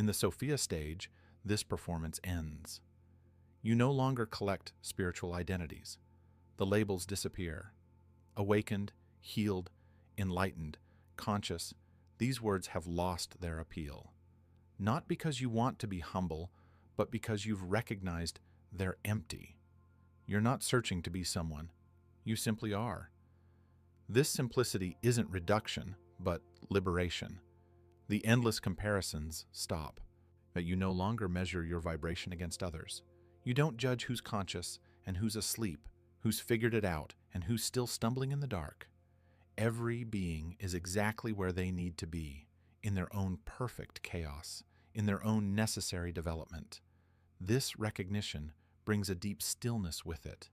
In the Sophia stage, this performance ends. You no longer collect spiritual identities. The labels disappear. Awakened, healed, enlightened, conscious, these words have lost their appeal. Not because you want to be humble, but because you've recognized they're empty. You're not searching to be someone. You simply are. This simplicity isn't reduction, but liberation. The endless comparisons stop. That you no longer measure your vibration against others. You don't judge who's conscious and who's asleep, who's figured it out, and who's still stumbling in the dark. Every being is exactly where they need to be, in their own perfect chaos, in their own necessary development. This recognition brings a deep stillness with it.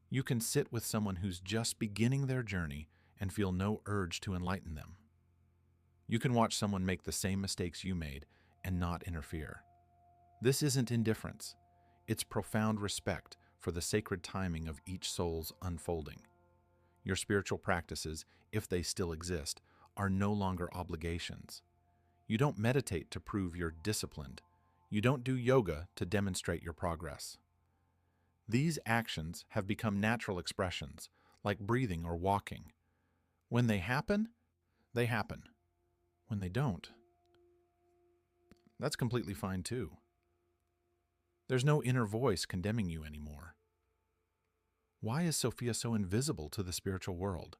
You can sit with someone who's just beginning their journey and feel no urge to enlighten them. You can watch someone make the same mistakes you made and not interfere. This isn't indifference. It's profound respect for the sacred timing of each soul's unfolding. Your spiritual practices, if they still exist, are no longer obligations. You don't meditate to prove you're disciplined. You don't do yoga to demonstrate your progress. These actions have become natural expressions, like breathing or walking. When they happen, they happen. When they don't, that's completely fine too. There's no inner voice condemning you anymore. Why is Sophia so invisible to the spiritual world?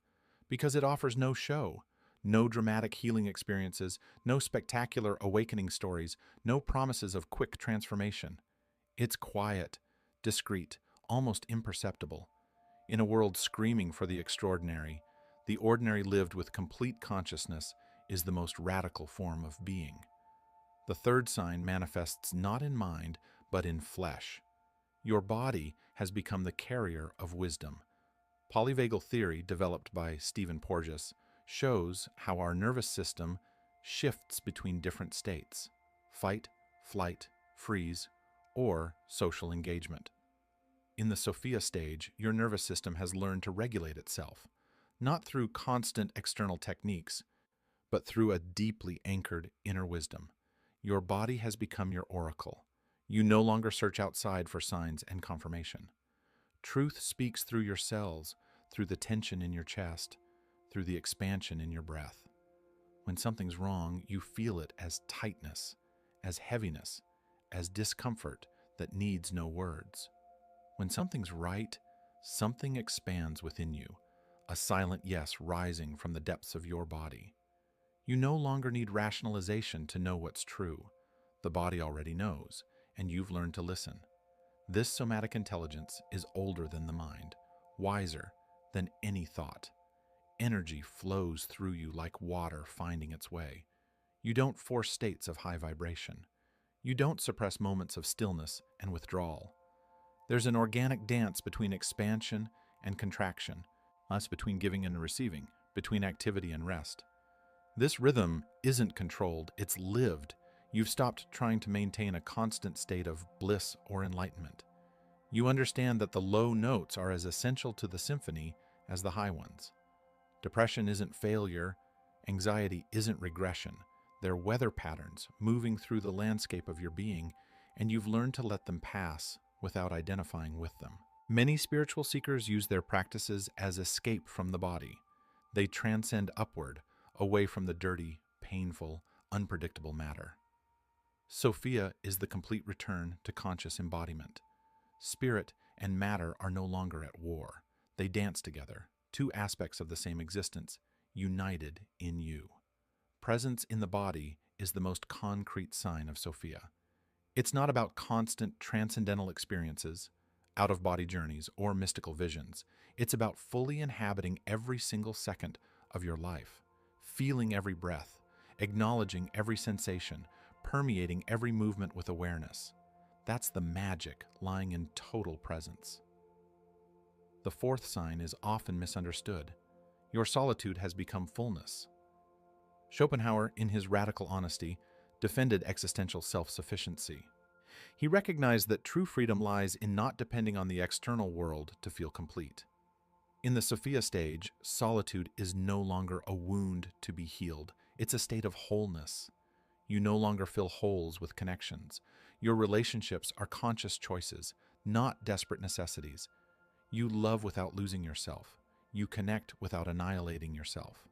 Because it offers no show, no dramatic healing experiences, no spectacular awakening stories, no promises of quick transformation. It's quiet, discreet, almost imperceptible. In a world screaming for the extraordinary, the ordinary lived with complete consciousness is the most radical form of being. The third sign manifests not in mind, but in flesh. Your body has become the carrier of wisdom. Polyvagal theory, developed by Stephen Porges, shows how our nervous system shifts between different states: fight, flight, freeze, or social engagement. In the Sophia stage, your nervous system has learned to regulate itself, not through constant external techniques, but through a deeply anchored inner wisdom. Your body has become your oracle. You no longer search outside for signs and confirmation. Truth speaks through your cells, through the tension in your chest, through the expansion in your breath. When something's wrong, you feel it as tightness, as heaviness, as discomfort that needs no words. When something's right, something expands within you, a silent yes rising from the depths of your body. You no longer need rationalization to know what's true. The body already knows, and you've learned to listen. This somatic intelligence is older than the mind, wiser than any thought. Energy flows through you like water finding its way. You don't force states of high vibration. You don't suppress moments of stillness and withdrawal. There's an organic dance between expansion and contraction, thus between giving and receiving, between activity and rest. This rhythm isn't controlled, it's lived. You've stopped trying to maintain a constant state of bliss or enlightenment. You understand that the low notes are as essential to the symphony as the high ones. Depression isn't failure, anxiety isn't regression. They're weather patterns moving through the landscape of your being, and you've learned to let them pass without identifying with them. Many spiritual seekers use their practices as escape from the body. They transcend upward, away from the dirty, painful, unpredictable matter. Sophia is the complete return to conscious embodiment. Spirit and matter are no longer at war. They dance together, two aspects of the same existence, united in you. Presence in the body is the most concrete sign of Sophia. It's not about constant transcendental experiences, out-of-body journeys, or mystical visions. It's about fully inhabiting every single second of your life, feeling every breath, acknowledging every sensation, permeating every movement with awareness. That's the magic lying in total presence. The fourth sign is often misunderstood. Your solitude has become fullness. Schopenhauer, in his radical honesty, defended existential self-sufficiency. He recognized that true freedom lies in not depending on the external world to feel complete. In the Sophia stage, solitude is no longer a wound to be healed. It's a state of wholeness. You no longer fill holes with connections. Your relationships are conscious choices, not desperate necessities. You love without losing yourself. You connect without annihilating yourself.